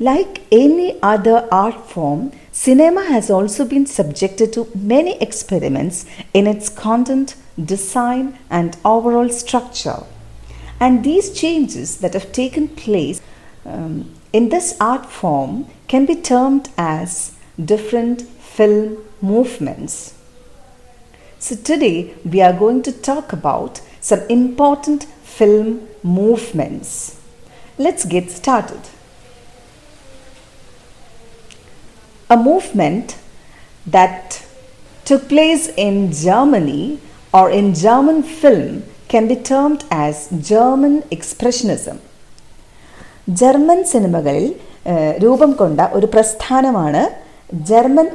Like any other art form, cinema has also been subjected to many experiments in its content, design, and overall structure. And these changes that have taken place in this art form can be termed as different film movements. So today we are going to talk about some important film movements. Let's get started. A movement that took place in Germany or in German film can be termed as German expressionism. German സിനിമകളിൽ രൂപം കൊണ്ട ഒരു പ്രസ്ഥാനമാണ് German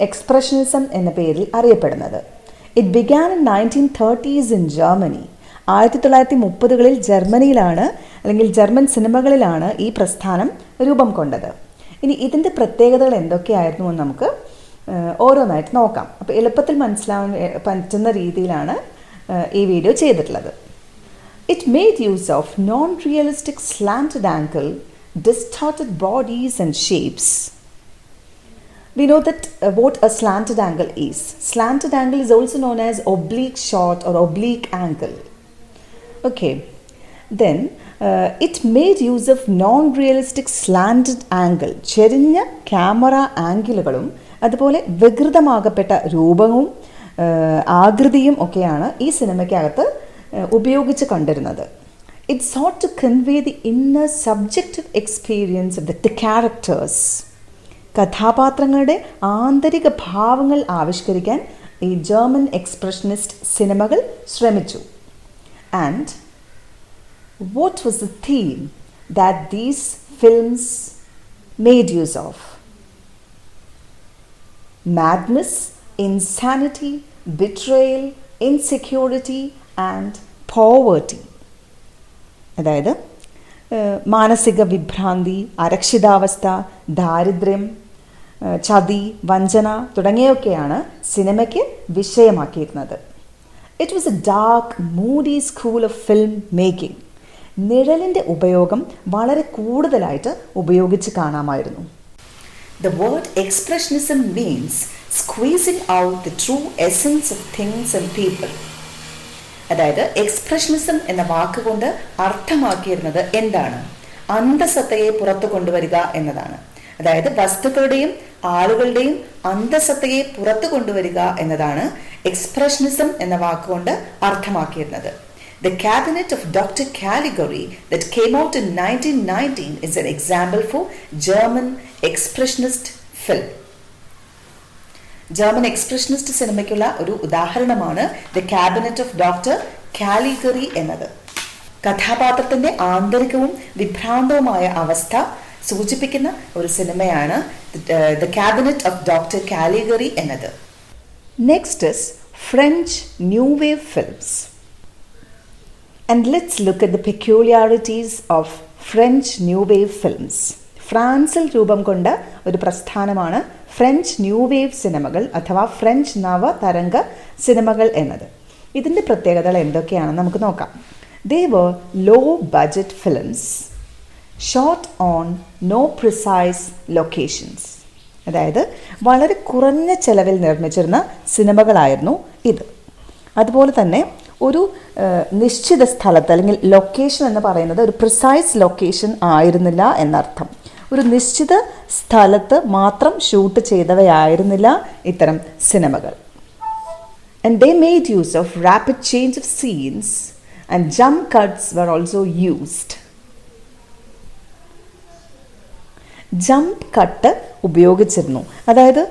expressionism എന്ന പേരിൽ അറിയപ്പെടുന്നത്. It began in 1930s in Germany. 1930കളിൽ ജർമ്മനിയിലാണ് അല്ലെങ്കിൽ ജർമ്മൻ സിനിമകളിലാണ് ഈ പ്രസ്ഥാനം രൂപം കൊണ്ടത്. ഇനി ഇതിൻ്റെ പ്രത്യേകതകൾ എന്തൊക്കെയായിരുന്നു എന്ന് നമുക്ക് ഓരോന്നായിട്ട് നോക്കാം. അപ്പോൾ എളുപ്പത്തിൽ മനസ്സിലാവാൻ പറ്റുന്ന രീതിയിലാണ് ഈ വീഡിയോ ചെയ്തിട്ടുള്ളത്. It made use of non-realistic slanted angle, distorted bodies and shapes. We know that what a slanted angle is. Slanted angle is also known as oblique shot or oblique angle. Okay. Then it made use of non-realistic slanted angle. ചെരിഞ്ഞ camera ആംഗിളുകളും അതുപോലെ വികൃതമാകപ്പെട്ട രൂപവും ആകൃതിയും ഒക്കെയാണ് ഈ സിനിമയ്ക്കകത്ത് ഉപയോഗിച്ച് കണ്ടിരുന്നത്. It sought to convey the inner subjective experience of the characters. കഥാപാത്രങ്ങളുടെ ആന്തരിക ഭാവങ്ങൾ ആവിഷ്കരിക്കാൻ ഈ ജർമ്മൻ എക്സ്പ്രഷനിസ്റ്റ് സിനിമകൾ ശ്രമിച്ചു. And what was the theme that these films made use of? Madness, insanity, betrayal, insecurity and poverty. അതായത് മാനസിക വിഭ്രാന്തി, അരക്ഷിതാവസ്ഥ, ദാരിദ്ര്യം, ചതി, വഞ്ചന തുടങ്ങിയൊക്കെയാണ് സിനിമയ്ക്ക് വിഷയമാക്കിയിരുന്നത്. It was a dark moody school of film making. നിഴലിൻ്റെ ഉപയോഗം വളരെ കൂടുതലായിട്ട് ഉപയോഗിച്ച് കാണാമായിരുന്നു. The word expressionism means squeezing out the true essence of things and people. അതായത് എക്സ്പ്രഷനിസം എന്ന വാക്കുകൊണ്ട് അർത്ഥമാക്കിയിരുന്നത് എന്താണ്? അന്തസത്തയെ പുറത്തു കൊണ്ടുവരിക എന്നതാണ്. അതായത് വസ്തുക്കളുടെയും ആളുകളുടെയും അന്തസത്തയെ പുറത്തു കൊണ്ടുവരിക എന്നതാണ് എക്സ്പ്രഷനിസം എന്ന വാക്കുകൊണ്ട് അർത്ഥമാക്കിയിരുന്നത്. The cabinet of Dr. Caligari that came out in 1919 is an example for German expressionist film. German expressionist സിനിമയ്ക്കുള്ള ഒരു ഉദാഹരണമാണ് the cabinet of doctor Caligari എന്നത്. കഥാപാത്രത്തിൻ്റെ ആന്തരികവും വിഭ്രാന്തവുമായ അവസ്ഥ സൂചിപ്പിക്കുന്ന ഒരു സിനിമയാണ് the cabinet of doctor Caligari എന്നത്. Next is French new wave films. And let's look at the peculiarities of French New Wave films. ഫ്രാൻസിൽ രൂപം കൊണ്ട ഒരു പ്രസ്ഥാനമാണ് ഫ്രഞ്ച് ന്യൂ വേവ് സിനിമകൾ അഥവാ ഫ്രഞ്ച് നവതരംഗ സിനിമകൾ എന്നത്. ഇതിൻ്റെ പ്രത്യേകതകൾ എന്തൊക്കെയാണെന്ന് നമുക്ക് നോക്കാം. They were low budget films shot on no precise locations. അതായത് വളരെ കുറഞ്ഞ ചെലവിൽ നിർമ്മിച്ചിരുന്ന സിനിമകളായിരുന്നു ഇത്. അതുപോലെ തന്നെ ഒരു നിശ്ചിത സ്ഥലത്ത് അല്ലെങ്കിൽ ലൊക്കേഷൻ എന്ന് പറയുന്നത് ഒരു പ്രിസൈസ് ലൊക്കേഷൻ ആയിരുന്നില്ല എന്നർത്ഥം. ഒരു നിശ്ചിത സ്ഥലത്ത് മാത്രം ഷൂട്ട് ചെയ്തവയായിരുന്നില്ല ഇത്തരം സിനിമകൾ. And they made use of rapid change of scenes and jump cuts were also used. Jump cut ഉപയോഗിച്ചിരുന്നു. അതായത്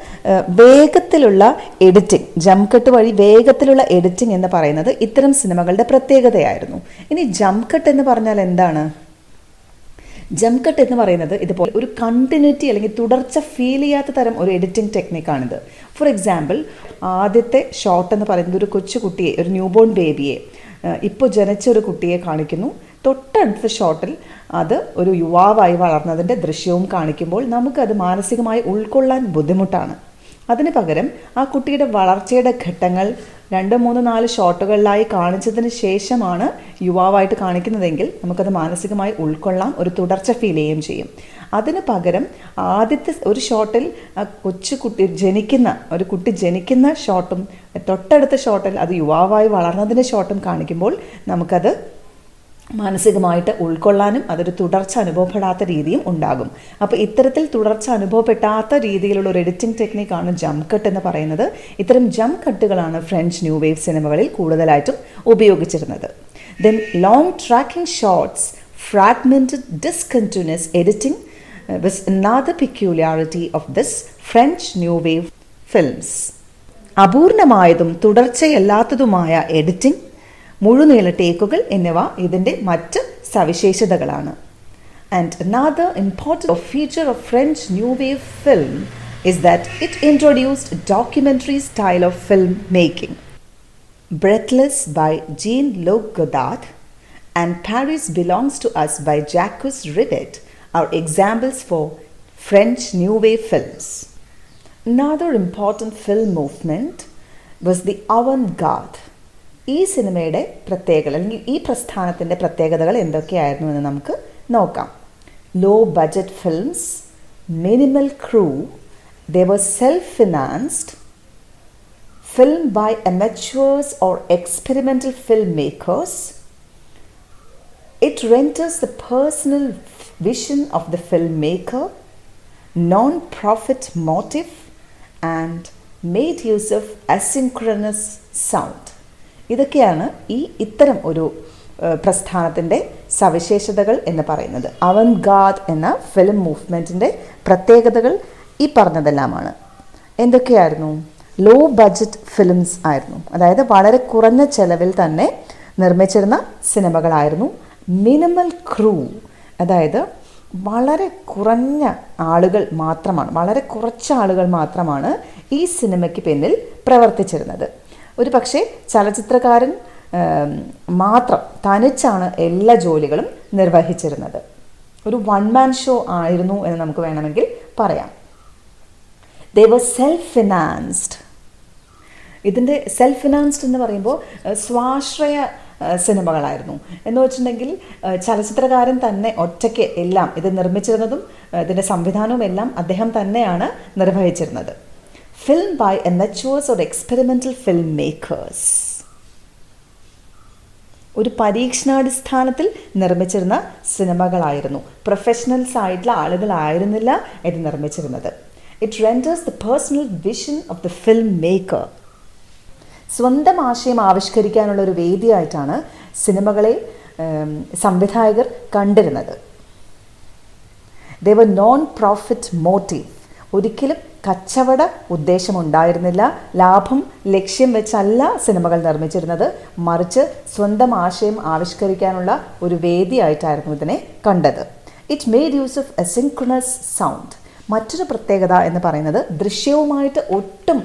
വേഗത്തിലുള്ള എഡിറ്റിംഗ്, ജംപ് കട്ട് വഴി വേഗത്തിലുള്ള എഡിറ്റിംഗ് എന്ന് പറയുന്നത് ഇത്തരം സിനിമകളുടെ പ്രത്യേകതയായിരുന്നു. ഇനി ജംപ് കട്ട് എന്ന് പറഞ്ഞാൽ എന്താണ്? ജംപ് കട്ട് എന്ന് പറയുന്നത് ഇതുപോലെ ഒരു കണ്ടിന്യൂറ്റി അല്ലെങ്കിൽ തുടർച്ച ഫീൽ ചെയ്യാത്ത തരം ഒരു എഡിറ്റിംഗ് ടെക്നിക്കാണിത്. ഫോർ എക്സാമ്പിൾ, ആദ്യത്തെ ഷോട്ട് എന്ന് പറയുന്നത് ഒരു കൊച്ചുകുട്ടിയെ, ഒരു ന്യൂബോൺ ബേബിയെ, ഇപ്പോൾ ജനിച്ച ഒരു കുട്ടിയെ കാണിക്കുന്നു. തൊട്ടടുത്ത ഷോട്ടിൽ അത് ഒരു യുവാവായി വളർന്നതിൻ്റെ ദൃശ്യവും കാണിക്കുമ്പോൾ നമുക്കത് മാനസികമായി ഉൾക്കൊള്ളാൻ ബുദ്ധിമുട്ടാണ്. അതിന് പകരം ആ കുട്ടിയുടെ വളർച്ചയുടെ ഘട്ടങ്ങൾ 2, 3, 4 ഷോട്ടുകളിലായി കാണിച്ചതിന് ശേഷമാണ് യുവാവായിട്ട് കാണിക്കുന്നതെങ്കിൽ നമുക്കത് മാനസികമായി ഉൾക്കൊള്ളാം, ഒരു തുടർച്ച ഫീൽ ചെയ്യുകയും ചെയ്യും. അതിന് പകരം ആദ്യത്തെ ഒരു ഷോട്ടിൽ ഒരു കുട്ടി ജനിക്കുന്ന ഷോട്ടും തൊട്ടടുത്ത ഷോട്ടിൽ അത് യുവാവായി വളർന്നതിൻ്റെ ഷോട്ടും കാണിക്കുമ്പോൾ നമുക്കത് മാനസികമായിട്ട് ഉൾക്കൊള്ളാനും അതൊരു തുടർച്ച അനുഭവപ്പെടാത്ത രീതിയും ഉണ്ടാകും. അപ്പോൾ ഇത്തരത്തിൽ തുടർച്ച അനുഭവപ്പെടാത്ത രീതിയിലുള്ള ഒരു എഡിറ്റിംഗ് ടെക്നിക്കാണ് ജംപ് കട്ട് എന്ന് പറയുന്നത്. ഇത്തരം ജംപ് കട്ടുകളാണ് ഫ്രഞ്ച് ന്യൂ വേവ് സിനിമകളിൽ കൂടുതലായിട്ടും ഉപയോഗിച്ചിരുന്നത്. Then long tracking shots, fragmented discontinuous editing was another peculiarity of this French New Wave films. അപൂർണമായതും തുടർച്ചയല്ലാത്തതുമായ എഡിറ്റിംഗ്, മുഴുനീള ടേക്കുകൾ എന്നിവ ഇതിൻ്റെ മറ്റ് സവിശേഷതകളാണ്. And another important feature of French New Wave film is that it introduced a documentary style of film making. Breathless by Jean-Luc Godard and Paris Belongs to Us by Jacques Rivette are examples for French New Wave films. Another important film movement was the Avant Garde. ഈ സിനിമയുടെ പ്രത്യേകത അല്ലെങ്കിൽ ഈ പ്രസ്ഥാനത്തിൻ്റെ പ്രത്യേകതകൾ എന്തൊക്കെയായിരുന്നു എന്ന് നമുക്ക് നോക്കാം. Low budget films, minimal crew, they were self-financed, film by amateurs or experimental filmmakers. It renders the personal vision of the filmmaker, non-profit motive, and made use of asynchronous sound. ഇതൊക്കെയാണ് ഇത്തരം ഒരു പ്രസ്ഥാനത്തിൻ്റെ സവിശേഷതകൾ എന്ന് പറയുന്നത്. അവന്റ് ഗാർഡ് എന്ന film മൂവ്മെൻറ്റിൻ്റെ പ്രത്യേകതകൾ ഈ പറഞ്ഞതെല്ലാമാണ്. എന്തൊക്കെയായിരുന്നു? ലോ ബഡ്ജറ്റ് ഫിലിംസ് ആയിരുന്നു, അതായത് വളരെ കുറഞ്ഞ ചെലവിൽ തന്നെ നിർമ്മിച്ചിരുന്ന സിനിമകളായിരുന്നു. മിനിമൽ ക്രൂ, അതായത് വളരെ കുറച്ച് ആളുകൾ മാത്രമാണ് ഈ സിനിമയ്ക്ക് പിന്നിൽ പ്രവർത്തിച്ചിരുന്നത്. ഒരു പക്ഷേ ചലച്ചിത്രകാരൻ മാത്രം തനിച്ചാണ് എല്ലാ ജോലികളും നിർവഹിച്ചിരുന്നത്. ഒരു വൺ മാൻ ഷോ ആയിരുന്നു എന്ന് നമുക്ക് വേണമെങ്കിൽ പറയാം. They were self-financed. ഇതിൻ്റെ സെൽഫ് ഫിനാൻസ്ഡ് എന്ന് പറയുമ്പോൾ സ്വാശ്രയ സിനിമകളായിരുന്നു എന്ന് വെച്ചിട്ടുണ്ടെങ്കിൽ ചലച്ചിത്രകാരൻ തന്നെ ഒറ്റയ്ക്ക് എല്ലാം ഇത് നിർമ്മിച്ചിരുന്നതും ഇതിൻ്റെ സംവിധാനവും എല്ലാം അദ്ദേഹം തന്നെയാണ് നിർവഹിച്ചിരുന്നത്. Film by amateurs or experimental filmmakers. ഒരു പരീക്ഷണാടിസ്ഥാനത്തിൽ നിർമ്മിച്ചിരുന്ന സിനിമകളായിരുന്നു. പ്രൊഫഷണൽസ് ആയിട്ടുള്ള ആളുകളായിരുന്നില്ല ഇത് നിർമ്മിച്ചിരുന്നത്. It renders the personal vision of the filmmaker. സ്വന്തം ആശയം ആവിഷ്കരിക്കാനുള്ള ഒരു വേദിയായിട്ടാണ് സിനിമകളെ സംവിധായകർ കണ്ടിരുന്നത്. They were non-profit motive. ഒരിക്കലും കച്ചവട ഉദ്ദേശമുണ്ടായിരുന്നില്ല, ലാഭം ലക്ഷ്യം വെച്ചല്ല സിനിമകൾ നിർമ്മിച്ചിരുന്നത്, മറിച്ച് സ്വന്തം ആശയം ആവിഷ്കരിക്കാനുള്ള ഒരു വേദിയായിട്ടായിരുന്നു ഇതിനെ കണ്ടത്. It made use of asynchronous sound. മറ്റൊരു പ്രത്യേകത എന്ന് പറയുന്നത് ദൃശ്യവുമായിട്ട് ഒട്ടും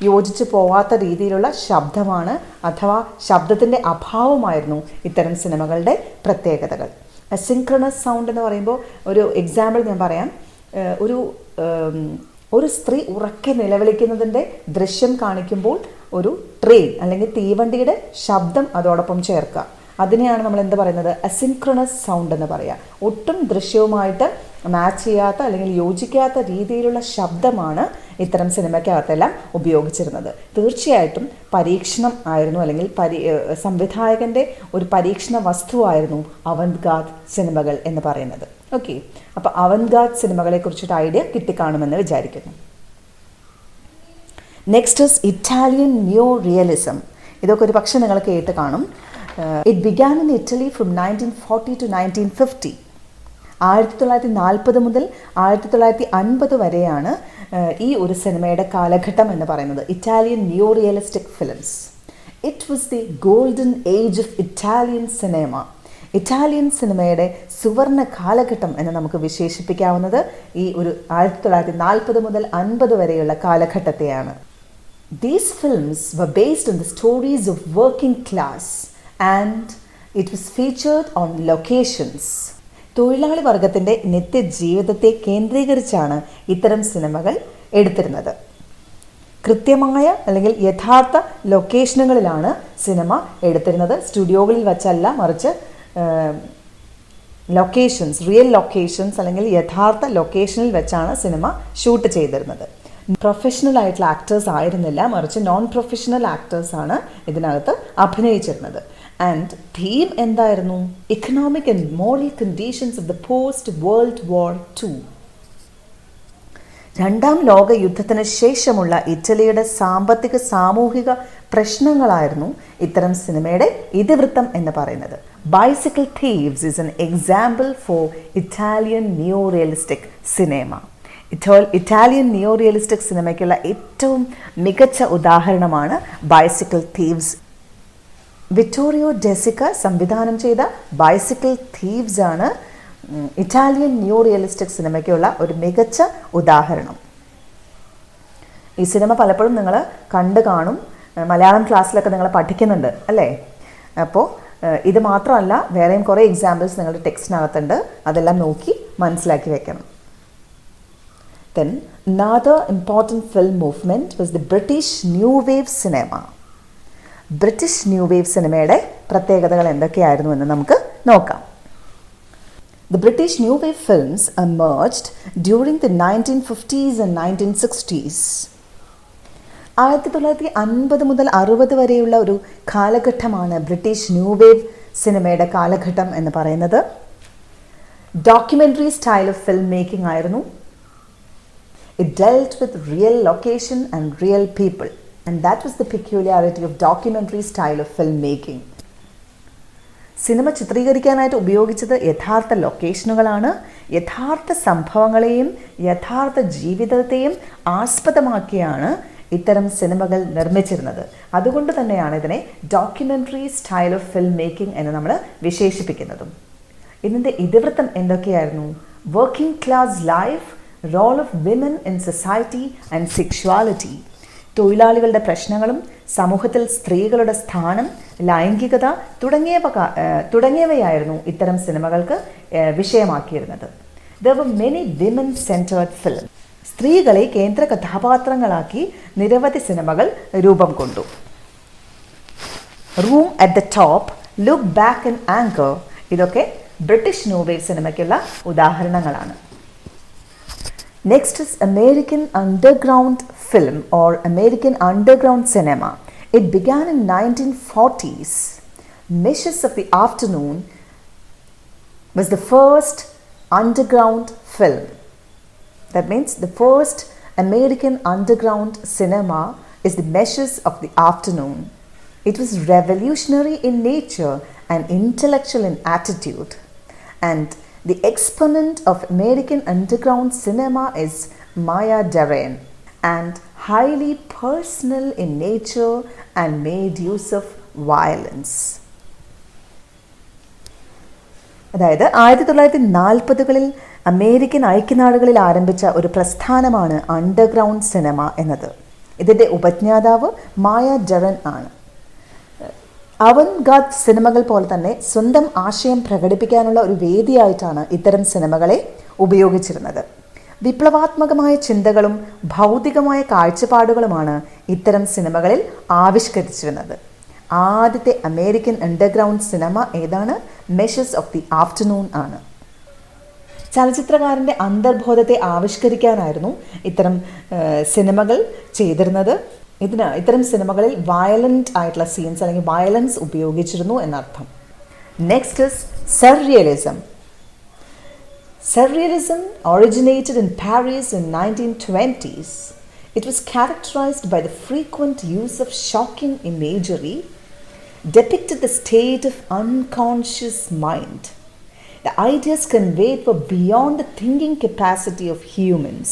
യോജിച്ച് പോവാത്ത രീതിയിലുള്ള ശബ്ദമാണ്, അഥവാ ശബ്ദത്തിൻ്റെ അഭാവമായിരുന്നു ഇത്തരം സിനിമകളുടെ പ്രത്യേകതകൾ. അസിൻക്രണസ് സൗണ്ട് എന്ന് പറയുമ്പോൾ ഒരു എക്സാമ്പിൾ ഞാൻ പറയാം. ഒരു സ്ത്രീ ഉറക്കെ നിലവിളിക്കുന്നതിൻ്റെ ദൃശ്യം കാണിക്കുമ്പോൾ ഒരു ട്രെയിൻ അല്ലെങ്കിൽ തീവണ്ടിയുടെ ശബ്ദം അതോടൊപ്പം ചേർക്കുക. അതിനെയാണ് നമ്മൾ എന്ത് പറയുന്നത്? അസിൻക്രണസ് സൗണ്ട് എന്ന് പറയുക. ഒട്ടും ദൃശ്യവുമായിട്ട് മാച്ച് ചെയ്യാത്ത അല്ലെങ്കിൽ യോജിക്കാത്ത രീതിയിലുള്ള ശബ്ദമാണ് ഇത്തരം സിനിമയ്ക്കകത്തെല്ലാം ഉപയോഗിച്ചിരുന്നത്. തീർച്ചയായിട്ടും പരീക്ഷണം ആയിരുന്നു, അല്ലെങ്കിൽ സംവിധായകൻ്റെ ഒരു പരീക്ഷണ വസ്തുവായിരുന്നു അവന്റ് ഗാർഡ് സിനിമകൾ എന്ന് പറയുന്നത്. ഓക്കെ, അപ്പോൾ അവന്റ് ഗാർഡ് സിനിമകളെ കുറിച്ചൊരു ഐഡിയ കിട്ടിക്കാണുമെന്ന് വിചാരിക്കുന്നു. Next is Italian new realism. ഇതൊക്കെ ഒരു പക്ഷേ നിങ്ങൾ കേട്ട് കാണും. It began in Italy from 1940 to 1950. 1940 മുതൽ 1950 വരെയാണ് ഈ ഒരു സിനിമയുടെ കാലഘട്ടം എന്ന് പറയുന്നത്. Italian new realistic films. It was the golden age of Italian cinema. Italian സിനിമയുടെ സുവർണ കാലഘട്ടം എന്ന് നമുക്ക് വിശേഷിപ്പിക്കാവുന്നത് ഈ ഒരു 1940 മുതൽ 50 വരെയുള്ള കാലഘട്ടത്തെയാണ്. These films were based on the stories of working class and it was featured on locations. തൊഴിലാളി വർഗത്തിൻ്റെ നിത്യജീവിതത്തെ കേന്ദ്രീകരിച്ചാണ് ഇത്തരം സിനിമകൾ എടുത്തിരുന്നത്. കൃത്യമായ അല്ലെങ്കിൽ യഥാർത്ഥ ലൊക്കേഷനുകളിലാണ് സിനിമ എടുത്തിരുന്നത്. സ്റ്റുഡിയോകളിൽ വച്ചല്ല, മറിച്ച് ലൊക്കേഷൻസ്, റിയൽ ലൊക്കേഷൻസ് അല്ലെങ്കിൽ യഥാർത്ഥ ലൊക്കേഷനിൽ വെച്ചാണ് സിനിമ ഷൂട്ട് ചെയ്തിരുന്നത്. പ്രൊഫഷണൽ ആയിട്ടുള്ള ആക്ടേഴ്സ് ആയിരുന്നില്ല, മറിച്ച് നോൺ പ്രൊഫഷണൽ ആക്ടേഴ്സാണ് ഇതിനകത്ത് അഭിനയിച്ചിരുന്നത്. ആൻഡ് തീം എന്തായിരുന്നു? Economic and moral conditions of the post world war 2. രണ്ടാം ലോക യുദ്ധത്തിന് ശേഷമുള്ള ഇറ്റലിയുടെ സാമ്പത്തിക സാമൂഹിക പ്രശ്നങ്ങളായിരുന്നു ഇത്തരം സിനിമയുടെ ഇതിവൃത്തം എന്ന് പറയുന്നത്. Bicycle thieves is an example for Italian neo realistic cinema. Italian neo realistic സിനിമയ്ക്കുള്ള ഏറ്റവും മികച്ച ഉദാഹരണമാണ് ബൈസിക്കിൾ തീവ്സ്. വിറ്റോറിയോ ഡെസിക്ക സംവിധാനം ചെയ്ത ബൈസിക്കിൾ തീവ്സ് ആണ് ഇറ്റാലിയൻ ന്യൂ റിയലിസ്റ്റിക് സിനിമയ്ക്കുള്ള ഒരു മികച്ച ഉദാഹരണം. ഈ സിനിമ പലപ്പോഴും നിങ്ങൾ കണ്ടു കാണും, മലയാളം ക്ലാസ്സിലൊക്കെ നിങ്ങൾ പഠിക്കുന്നുണ്ട് അല്ലേ? അപ്പോൾ ഇത് മാത്രമല്ല, വേറെയും കുറേ എക്സാമ്പിൾസ് നിങ്ങളുടെ ടെക്സ്റ്റിനകത്തുണ്ട്, അതെല്ലാം നോക്കി മനസ്സിലാക്കി വെക്കണം. Then another important film movement was the British New Wave cinema. British new wave സിനിമയുടെ പ്രത്യേകതകൾ എന്തൊക്കെയായിരുന്നു എന്ന് നമുക്ക് നോക്കാം. The British New Wave films emerged during the 1950s and 1960s. 1950 മുതൽ 60 വരെയുള്ള ഒരു കാലഘട്ടമാണ് ബ്രിട്ടീഷ് ന്യൂ വേവ് സിനിമയുടെ കാലഘട്ടം എന്ന് പറയുന്നത്. Documentary style of film making ആയിരുന്നു. It dealt with real location and real people, and that was the peculiarity of documentary style of filmmaking. സിനിമ ചിത്രീകരിക്കാനായിട്ട് ഉപയോഗിച്ചത് യഥാർത്ഥ ലൊക്കേഷനുകളാണ്. യഥാർത്ഥ സംഭവങ്ങളെയും യഥാർത്ഥ ജീവിതത്തെയും ആസ്പദമാക്കിയാണ് ഇത്തരം സിനിമകൾ നിർമ്മിച്ചിരുന്നത്. അതുകൊണ്ട് തന്നെയാണ് ഇതിനെ documentary style of film making എന്ന് നമ്മൾ വിശേഷിപ്പിക്കുന്നതും. ഇതിൻ്റെ ഇതിവൃത്തം എന്തൊക്കെയായിരുന്നു? Working class life, role of women in society and sexuality. തൊഴിലാളികളുടെ പ്രശ്നങ്ങളും സമൂഹത്തിൽ സ്ത്രീകളുടെ സ്ഥാനം, ലൈംഗികത തുടങ്ങിയവയായിരുന്നു ഇത്തരം സിനിമകൾക്ക് വിഷയമാക്കിയിരുന്നത്. There were many women-centered films. സ്ത്രീകളെ കേന്ദ്ര കഥാപാത്രങ്ങളാക്കി നിരവധി സിനിമകൾ രൂപം കൊണ്ടു. Room at the top, look back and anchor, ഇതൊക്കെ ബ്രിട്ടീഷ് ന്യൂ വേവ് സിനിമയ്ക്കുള്ള ഉദാഹരണങ്ങളാണ്. Next is American underground film or American underground cinema. It began in 1940s. Meshes of the Afternoon was the first underground film. That means the first American underground cinema is the Meshes of the Afternoon. It was revolutionary in nature and intellectual in attitude. And the exponent of American underground cinema is Maya Deren, and highly personal in nature and made use of violence. അതായത് 1940കളിൽ American ഐക്യനാടുകളിൽ ആരംഭിച്ച ഒരു പ്രസ്ഥാനമാണ് underground cinema എന്നത്. ഇതിൻ്റെ ഉപജ്ഞാതാവ് മായ ഡെറൻ ആണ്. അവന്റ് guard സിനിമകൾ പോലെ തന്നെ സ്വന്തം ആശയം പ്രകടിപ്പിക്കാനുള്ള ഒരു വേദിയായിട്ടാണ് ഇത്തരം സിനിമകളെ ഉപയോഗിച്ചിരുന്നത്. വിപ്ലവാത്മകമായ ചിന്തകളും ഭൗതികമായ കാഴ്ചപ്പാടുകളുമാണ് ഇത്തരം സിനിമകളിൽ ആവിഷ്കരിച്ചിരുന്നത്. ആദ്യത്തെ അമേരിക്കൻ അണ്ടർഗ്രൗണ്ട് സിനിമ ഏതാണ്? മെഷസ് ഓഫ് ദി ആഫ്റ്റർനൂൺ ആണ്. ചലച്ചിത്രകാരൻ്റെ അന്തർബോധത്തെ ആവിഷ്കരിക്കാനായിരുന്നു ഇത്തരം സിനിമകൾ ചെയ്തിരുന്നത്. ഇത്തരം സിനിമകളിൽ വയലൻ്റ് ആയിട്ടുള്ള സീൻസ് അല്ലെങ്കിൽ വയലൻസ് ഉപയോഗിച്ചിരുന്നു എന്നർത്ഥം. Next is Surrealism. Surrealism originated in Paris in 1920s. It was characterized by the frequent use of shocking imagery, depicted the state of unconscious mind. The ideas conveyed were beyond the thinking capacity of humans.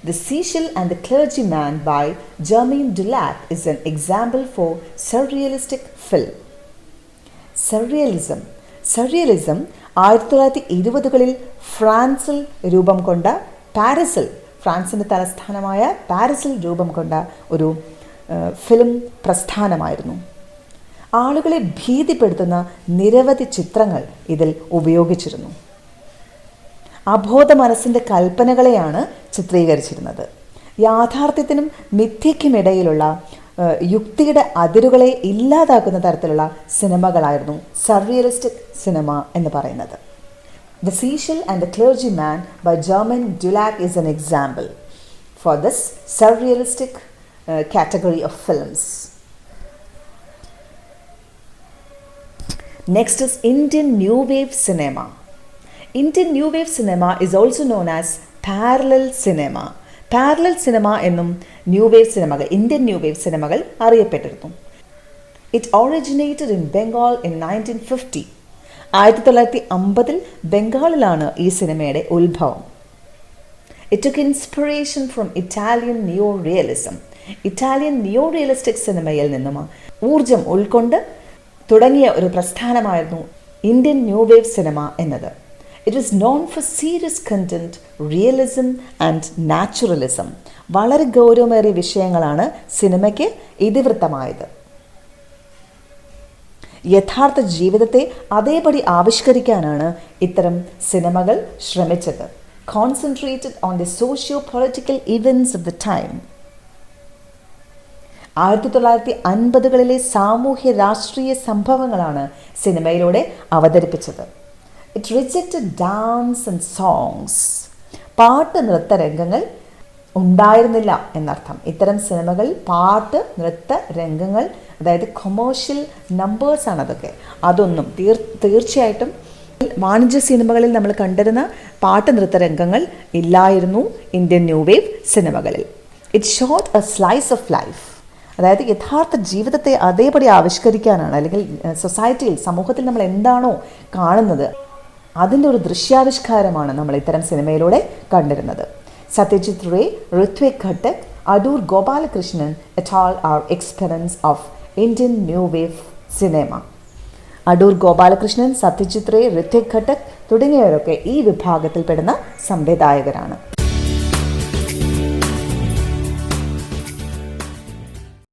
The Seashell and the Clergyman by Germaine Dulac is an example for surrealistic film. Surrealism 1920കളിൽ ഫ്രാൻസിൽ രൂപം കൊണ്ട ഫ്രാൻസിൻ്റെ തലസ്ഥാനമായ പാരീസിൽ രൂപം കൊണ്ട ഒരു film പ്രസ്ഥാനമായിരുന്നു. ആളുകളെ ഭീതിപ്പെടുത്തുന്ന നിരവധി ചിത്രങ്ങൾ ഇതിൽ ഉപയോഗിച്ചിരുന്നു. അബോധ മനസ്സിൻ്റെ കൽപ്പനകളെയാണ് ചിത്രീകരിച്ചിരുന്നത്. യാഥാർത്ഥ്യത്തിനും മിഥ്യയ്ക്കുമിടയിലുള്ള യുക്തിയുടെ അതിരുകളെ ഇല്ലാതാക്കുന്ന തരത്തിലുള്ള സിനിമകളായിരുന്നു സർറിയലിസ്റ്റിക് സിനിമ എന്ന് പറയുന്നത്. The Seashell and the Clergyman by German Dulac is an example for this surrealistic category of films. Next is Indian New Wave cinema. Indian New Wave cinema is also known as parallel cinema. Parallel cinema എന്നും new wave സിനിമകൾ, Indian new wave സിനിമകൾ അറിയപ്പെട്ടിരുന്നു. It originated in Bengal in 1950. 1950 ബംഗാളിലാണ് ഈ സിനിമയുടെ ഉത്ഭവം. It took inspiration from Italian neo realism. Italian neo realistic സിനിമയിൽ നിന്നും ഊർജം ഉൾക്കൊണ്ട് തുടങ്ങിയ ഒരു പ്രസ്ഥാനമായിരുന്നു ഇന്ത്യൻ ന്യൂ വേവ് സിനിമ എന്നത്. It is known for serious content, realism and naturalism. വളരെ ഗൗരവമേറിയ വിഷയങ്ങളാണ് സിനിമയ്ക്ക് ഇതിവൃത്തമായത്. യഥാർത്ഥ ജീവിതത്തെ അതേപടി ആവിഷ്കരിക്കാനാണ് ഇത്തരം സിനിമകൾ ശ്രമിച്ചത്. Concentrated on the socio-political events of the time. 1950-കളിലെ സാമൂഹ്യ രാഷ്ട്രീയ സംഭവങ്ങളാണ് സിനിമയിലൂടെ അവതരിപ്പിച്ചത്. It rejected dance and songs. പാട്ട് നൃത്ത രംഗങ്ങൾ ഉണ്ടായിരുന്നില്ല എന്നർത്ഥം. ഇത്തരം സിനിമകൾ പാട്ട് നൃത്ത രംഗങ്ങൾ, അതായത് കൊമേഴ്ഷ്യൽ നമ്പേഴ്സാണ് അതൊക്കെ, അതൊന്നും തീർച്ചയായിട്ടും വാണിജ്യ സിനിമകളിൽ നമ്മൾ കണ്ടിരുന്ന പാട്ട് നൃത്ത രംഗങ്ങൾ ഇല്ലായിരുന്നു ഇന്ത്യൻ ന്യൂ വേവ് സിനിമകളിൽ. It shot A slice of life. അതായത് യഥാർത്ഥ ജീവിതത്തെ അതേപടി ആവിഷ്കരിക്കാനാണ്, അല്ലെങ്കിൽ സൊസൈറ്റിയിൽ, സമൂഹത്തിൽ നമ്മൾ എന്താണോ കാണുന്നത് അതിൻ്റെ ഒരു ദൃശ്യാവിഷ്കാരമാണ് നമ്മൾ ഇത്തരം സിനിമയിലൂടെ കണ്ടിരുന്നത്. Satyajit Ray, Ritwik Ghatak, Adoor Gopalakrishnan et al are exponents of Indian New Wave cinema. Adoor Gopalakrishnan, Satyajit Ray, Ritwik Ghatak തുടങ്ങിയവരൊക്കെ ഈ വിഭാഗത്തിൽപ്പെടുന്ന സംവിധായകരാണ്.